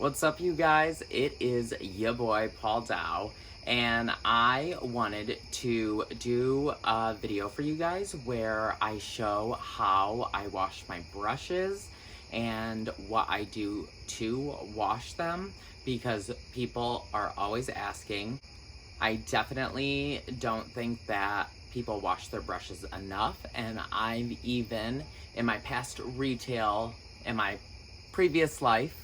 What's up, you guys? It is your boy Paul Dow, and I wanted to do a video for you guys where I show how I wash my brushes and what I do to wash them, because people are always asking. I definitely don't think that people wash their brushes enough, and I've even, in my past retail, in my previous life,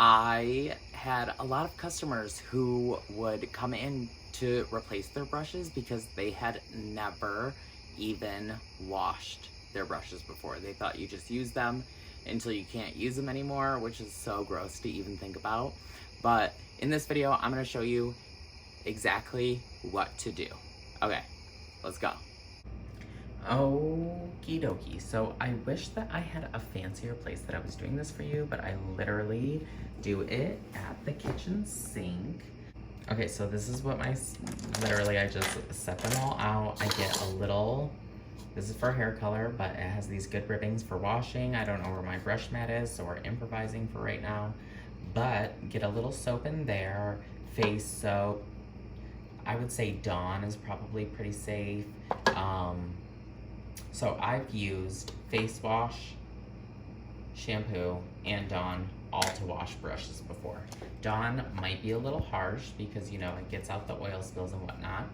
I had a lot of customers who would come in to replace their brushes because they had never even washed their brushes before. They thought you just use them until you can't use them anymore, which is so gross to even think about. But in this video, I'm going to show you exactly what to do. Okay, let's go. Okie dokie. So I wish that I had a fancier place that I was doing this for you, but I literally do it at the kitchen sink. Okay, so this is what literally I just set them all out. I get a little, this is for hair color, but it has these good ribbings for washing. I don't know where my brush mat is, so we're improvising for right now. But get a little soap in there, face soap. I would say Dawn is probably pretty safe. So I've used face wash, shampoo, and Dawn all to wash brushes before. Dawn might be a little harsh because, you know, it gets out the oil spills and whatnot.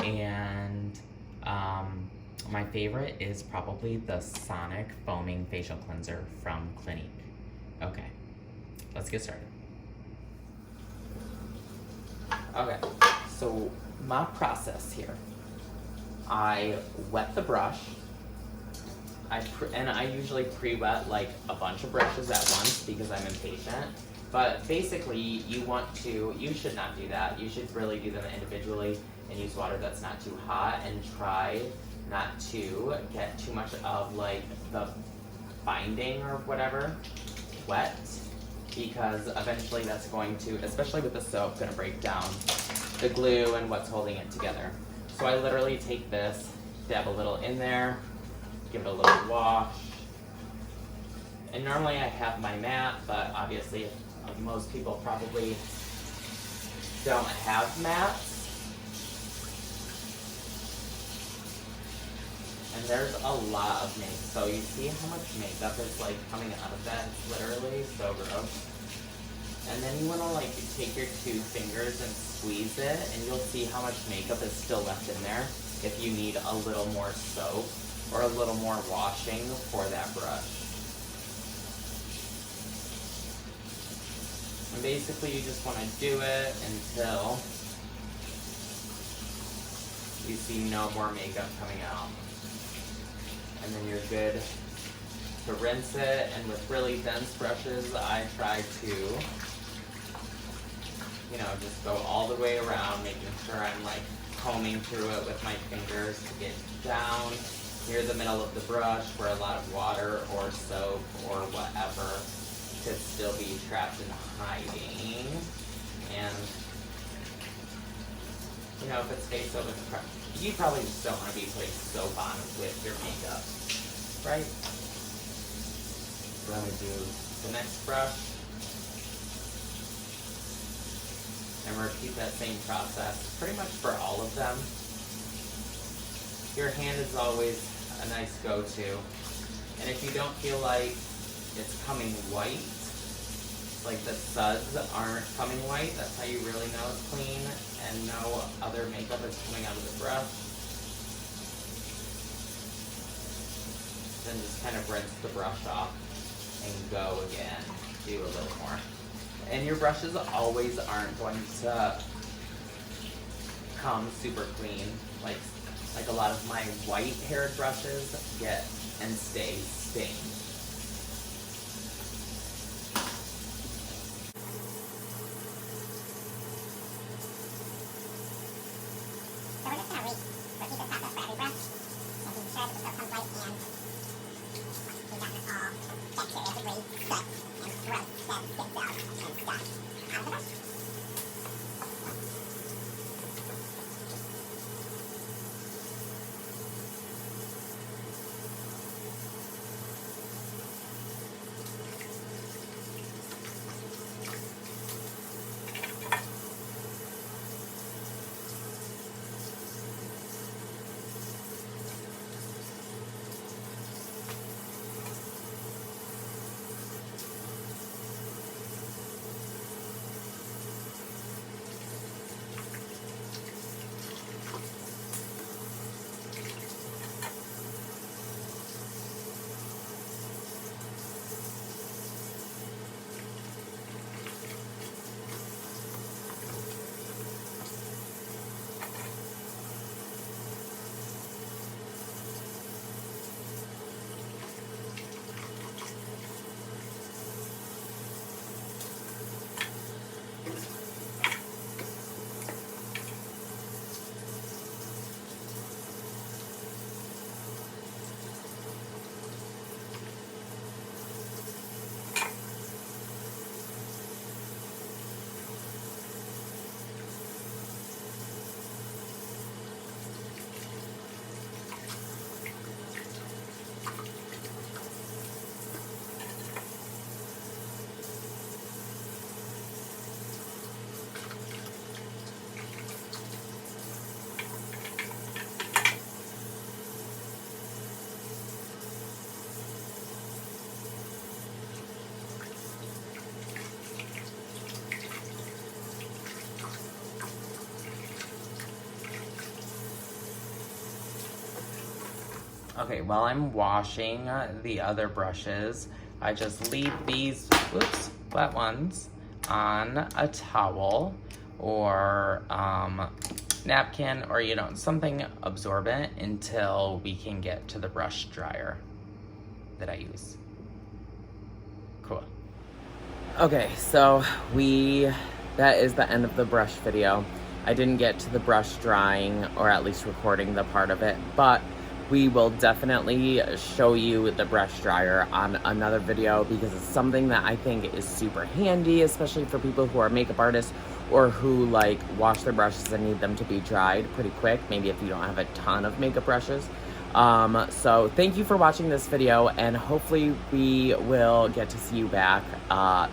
And my favorite is probably the Sonic Foaming Facial Cleanser from Clinique. Okay, let's get started. Okay, so my process here. I wet the brush. I usually pre-wet like a bunch of brushes at once because I'm impatient. But basically, you should not do that. You should really do them individually and use water that's not too hot, and try not to get too much of like the binding or whatever wet, because eventually that's going to, especially with the soap, gonna break down the glue and what's holding it together. So I literally take this, dab a little in there, give it a little wash. And normally I have my mat, but obviously most people probably don't have mats. And there's a lot of makeup. So you see how much makeup is like coming out of that? It's literally so gross. And then you want to like take your two fingers and squeeze it, and you'll see how much makeup is still left in there if you need a little more soap or a little more washing for that brush. And basically you just want to do it until you see no more makeup coming out. And then you're good to rinse it. And with really dense brushes, I try to, you know, just go all the way around, making sure I'm like combing through it with my fingers to get down near the middle of the brush where a lot of water or soap or whatever could still be trapped and hiding. And, you know, if it's face soap, you probably just don't want to be putting soap on with your makeup, right? So then we do the next brush. And repeat that same process pretty much for all of them. Your hand is always a nice go-to. And if you don't feel like it's coming white, like the suds aren't coming white, that's how you really know it's clean and no other makeup is coming out of the brush. Then just kind of rinse the brush off and go again. Do a little more. And your brushes always aren't going to come super clean. Like a lot of my white haired brushes get and stay stained. So we're just going to repeat this process for every brush, making sure that the soap comes white, and we've gotten it all bacteriously soot and gross dead skin cells and stuff out of the brush. Okay, while I'm washing the other brushes, I just leave these, wet ones on a towel or napkin or, you know, something absorbent until we can get to the brush dryer that I use. Cool. Okay, so that is the end of the brush video. I didn't get to the brush drying, or at least recording the part of it, but we will definitely show you the brush dryer on another video because it's something that I think is super handy, especially for people who are makeup artists or who like wash their brushes and need them to be dried pretty quick, maybe if you don't have a ton of makeup brushes. So thank you for watching this video, and hopefully we will get to see you back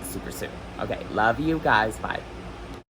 super soon. Okay, love you guys, bye.